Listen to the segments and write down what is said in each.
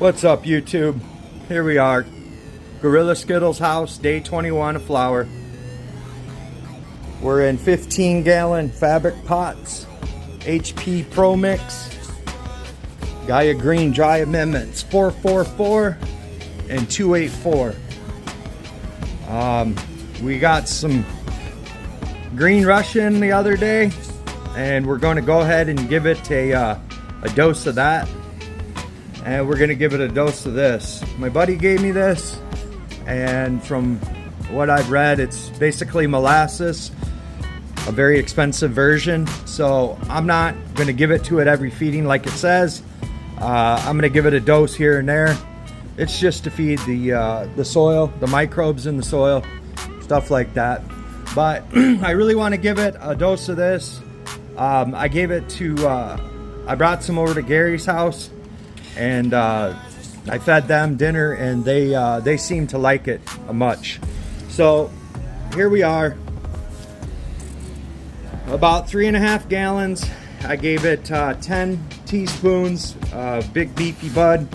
What's up, YouTube? Here we are, Gorrilla Zkittles house, day 21 of flour. We're in 15-gallon fabric pots, HP Pro Mix, Gaia Green Dry Amendments 444 and 284. We got some green Russian the other day, and we're going to go ahead and give it a dose of that. And we're gonna give it a dose of this. My buddy gave me this, and from what I've read, it's basically molasses, a very expensive version. So I'm not gonna give it to it every feeding like it says. I'm gonna give it a dose here and there. It's just to feed the soil, the microbes in the soil, stuff like that. But I really want to give it a dose of this. I gave it to, I brought some over to Gary's house, and I fed them dinner, and they seem to like it much. So here we are, about 3.5 gallons. I gave it 10 teaspoons big beefy bud.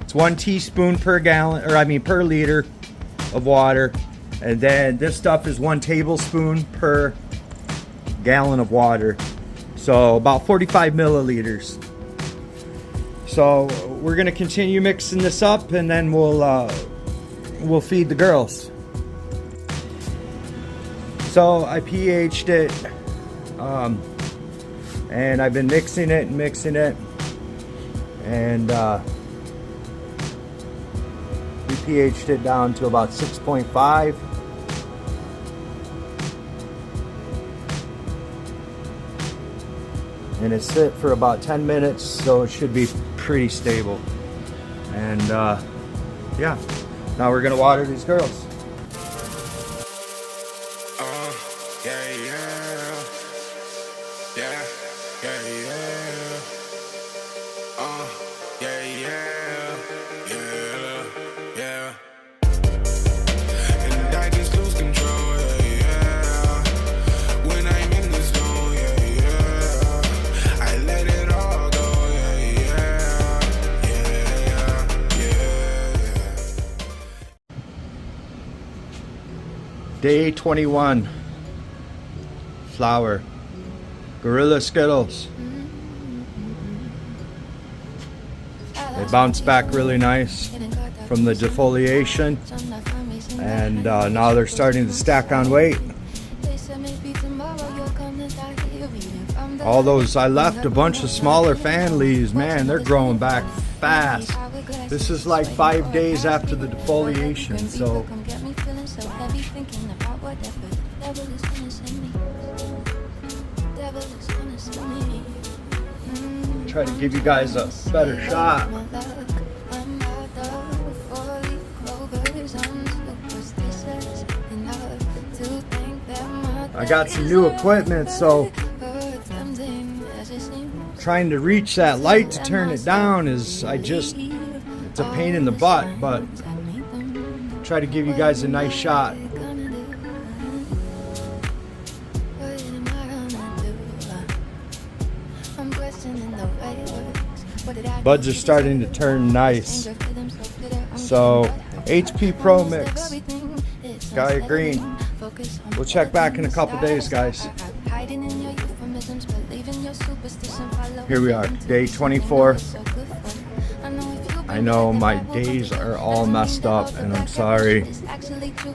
It's 1 teaspoon per gallon, or I mean per liter of water, and then this stuff is 1 tablespoon per gallon of water, so about 45 milliliters. So we're gonna continue mixing this up, and then we'll feed the girls. So I pH'd it, and I've been mixing it, and we pH'd it down to about 6.5. And it sit for about 10 minutes, so it should be pretty stable. And yeah, now we're gonna water these girls. Day 21, flour, Gorrilla Zkittles. They bounced back really nice from the defoliation, and now they're starting to stack on weight. All those, I left a bunch of smaller fan leaves, man, they're growing back fast. This is like 5 days after the defoliation, so try to give you guys a better shot. I got some new equipment, so trying to reach that light to turn it down is, it's a pain in the butt, but try to give you guys a nice shot. Buds are starting to turn nice. So HP Pro Mix, Gaia Green. We'll check back in a couple days, guys. Here we are, day 24. I know my days are all messed up, and I'm sorry.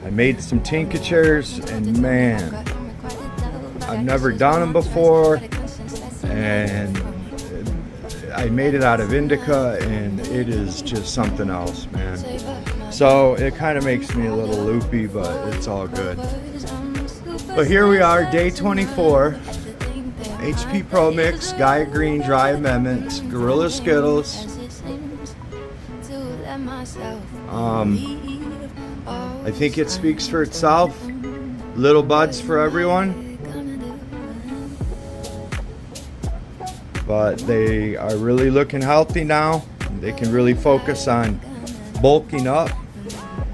I made some tinctures, and man, I've never done them before, and I made it out of indica, and it is just something else, man. So it kind of makes me a little loopy, but it's all good. But here we are, day 24. HP Pro Mix, Gaia Green Dry Amendments, Gorrilla Zkittles. I think it speaks for itself. Little buds for everyone. But they are really looking healthy now. They can really focus on bulking up.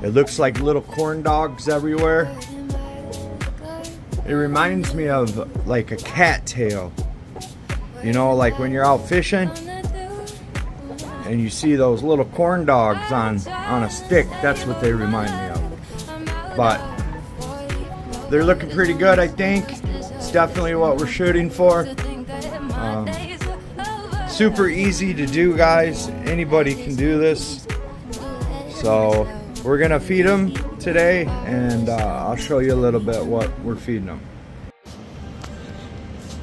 It looks like little corn dogs everywhere. It reminds me of like a cattail. You know, like when you're out fishing and you see those little corn dogs on a stick, that's what they remind me of. But they're looking pretty good, I think. It's definitely what we're shooting for. Super easy to do, guys. Anybody can do this. So we're gonna feed them today, and I'll show you a little bit what we're feeding them.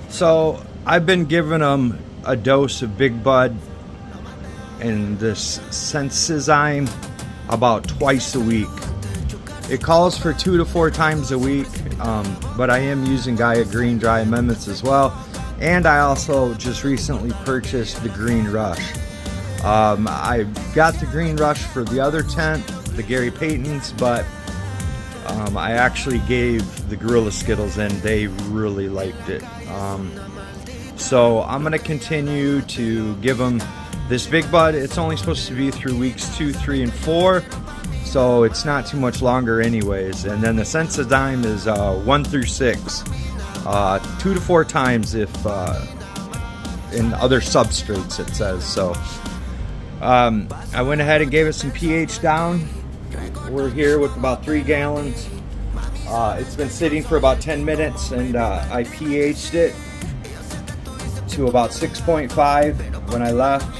So I've been giving them a dose of Big Bud and this Sensizyme about twice a week. It calls for 2 to 4 times a week, but I am using Gaia Green Dry Amendments as well. And I also just recently purchased the Green Rush. I got the Green Rush for the other tent, the Gary Payton's, but I actually gave the Gorrilla Zkittles and they really liked it. So I'm gonna continue to give them this Big Bud. It's only supposed to be through weeks 2, 3, and 4. So it's not too much longer anyways. And then the Sensizyme is 1 through 6. 2 to 4 times if in other substrates it says. So I went ahead and gave it some pH down. We're here with about 3 gallons. It's been sitting for about 10 minutes, and I pH'd it to about 6.5 when I left.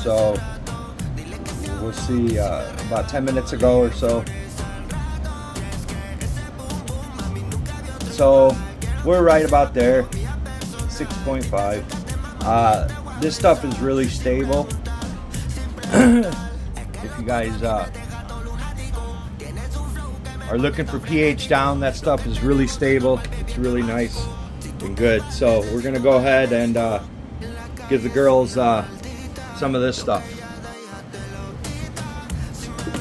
So we'll see, about 10 minutes ago or so. So we're right about there, 6.5. This stuff is really stable. If you guys are looking for pH down, that stuff is really stable. It's really nice and good. So we're gonna go ahead and give the girls some of this stuff.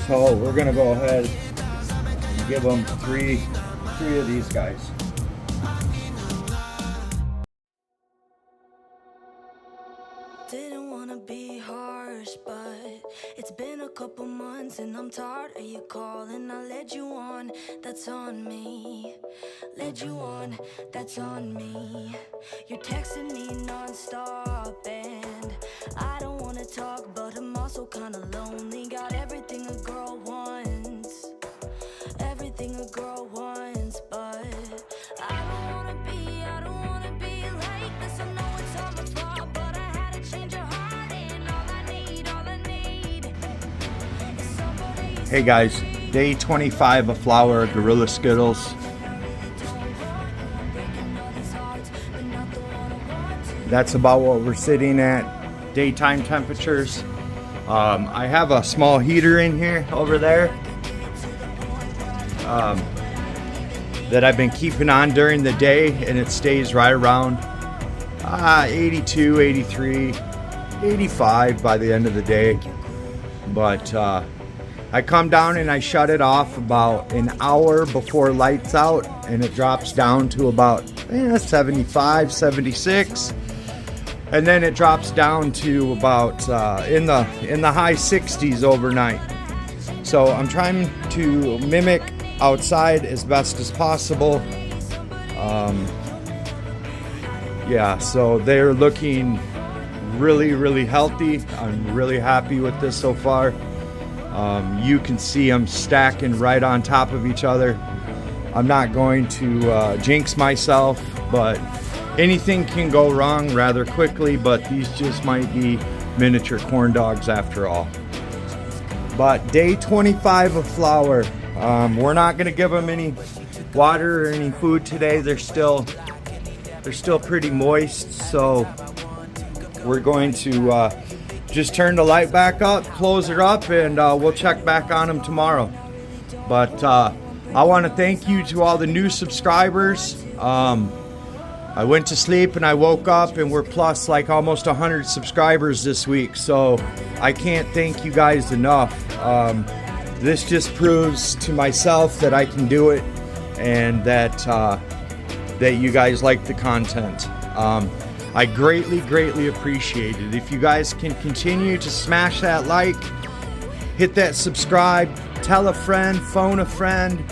So we're gonna go ahead and give them three of these guys. Didn't wanna be harsh, but it's been a couple months and I'm tired of you calling. I led you on, that's on me. Led you on, that's on me. You're texting me non-stop and I don't wanna talk, but I'm also kinda lonely. Got everything a girl wants, everything a girl wants, but I don't wanna be like this. I know it's all my fault, but I had to change your heart, and all I need is somebody. Hey guys, day 25 of flower Gorrilla Zkittles. That's about what we're sitting at, daytime temperatures. I have a small heater in here over there that I've been keeping on during the day, and it stays right around 82, 83, 85 by the end of the day. But I come down and I shut it off about an hour before lights out, and it drops down to about 75, 76. And then it drops down to about in the high 60s overnight. So I'm trying to mimic outside as best as possible. Yeah, so they're looking really, really healthy. I'm really happy with this so far. You can see them stacking right on top of each other. I'm not going to jinx myself, but anything can go wrong rather quickly, but these just might be miniature corn dogs after all. But day 25 of flower. We're not gonna give them any water or any food today. They're still pretty moist, so we're going to just turn the light back up, close it up, and we'll check back on them tomorrow. But I want to thank you to all the new subscribers. I went to sleep and I woke up and we're plus like almost 100 subscribers this week, so I can't thank you guys enough. This just proves to myself that I can do it, and that you guys like the content. I greatly appreciate it. If you guys can continue to smash that like, hit that subscribe, tell a friend, phone a friend,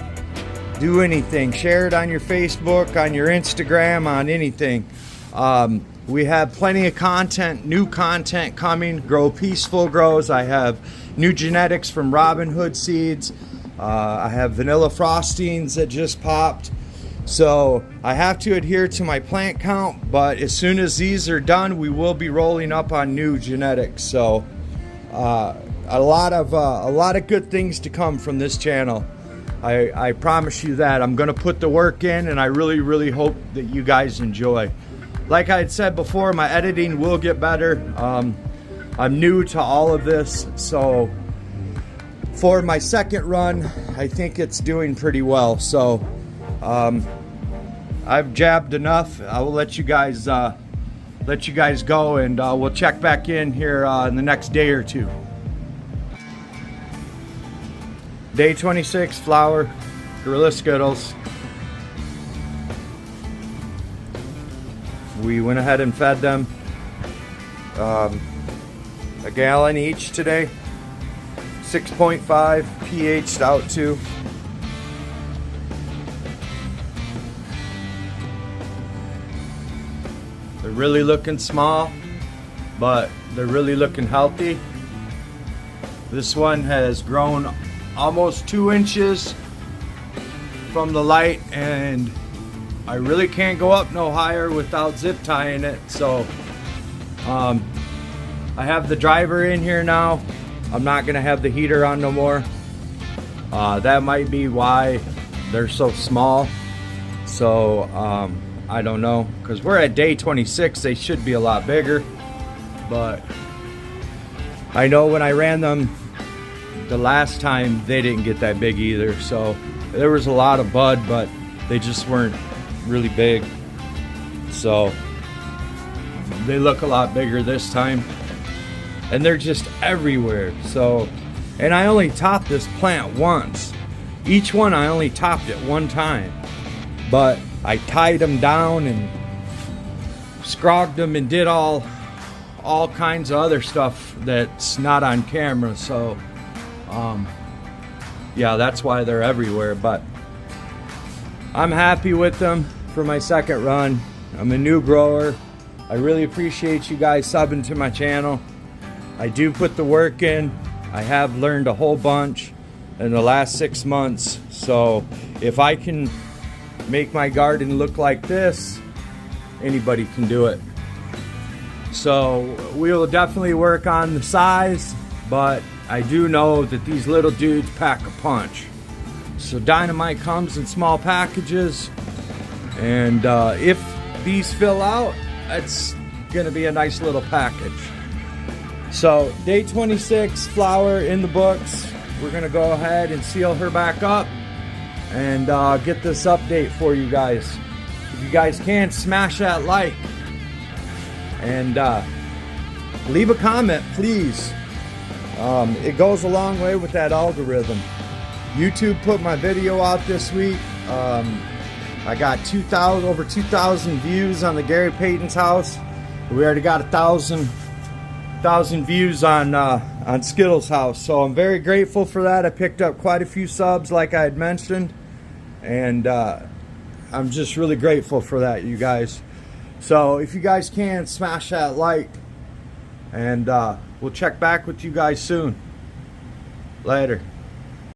do anything, share it on your Facebook, on your Instagram, on anything. We have plenty of content, new content coming. Grow Peaceful grows. I have new genetics from Robin Hood seeds. I have vanilla frostings that just popped. So I have to adhere to my plant count, but as soon as these are done, we will be rolling up on new genetics. So a lot of good things to come from this channel. I promise you that. I'm gonna put the work in, and I really hope that you guys enjoy. Like I had said before, my editing will get better. I'm new to all of this, so for my second run, I think it's doing pretty well. So I've jabbed enough. I will let you guys go, and we'll check back in here in the next day or two. Day 26 flower, Gorrilla Zkittles. We went ahead and fed them a gallon each today. 6.5 pH'd out to. They're really looking small, but they're really looking healthy. This one has grown almost 2 inches from the light, and I really can't go up no higher without zip tying it. So I have the driver in here now. I'm not gonna have the heater on no more. That might be why they're so small. So I don't know, because we're at day 26. They should be a lot bigger, but I know when I ran them the last time, they didn't get that big either. So there was a lot of bud, but they just weren't really big. So they look a lot bigger this time, and they're just everywhere. So, and I only topped this plant once. Each one I only topped it one time, but I tied them down and scrogged them and did all kinds of other stuff that's not on camera. So yeah, that's why they're everywhere. But I'm happy with them for my second run. I'm a new grower. I really appreciate you guys subbing to my channel. I do put the work in. I have learned a whole bunch in the last 6 months. So if I can make my garden look like this, anybody can do it. So we will definitely work on the size, but I do know that these little dudes pack a punch. So Dynamite comes in small packages, and if these fill out, it's gonna be a nice little package. So day 26 flower in the books. We're gonna go ahead and seal her back up and get this update for you guys. If you guys can, smash that like and leave a comment, please. It goes a long way with that algorithm. YouTube put my video out this week. I got over 2,000 views on the Gary Payton's house. We already got 1,000 views on Skittles' house. So I'm very grateful for that. I picked up quite a few subs, like I had mentioned, and I'm just really grateful for that, you guys. So if you guys can, smash that like, and we'll check back with you guys soon. Later.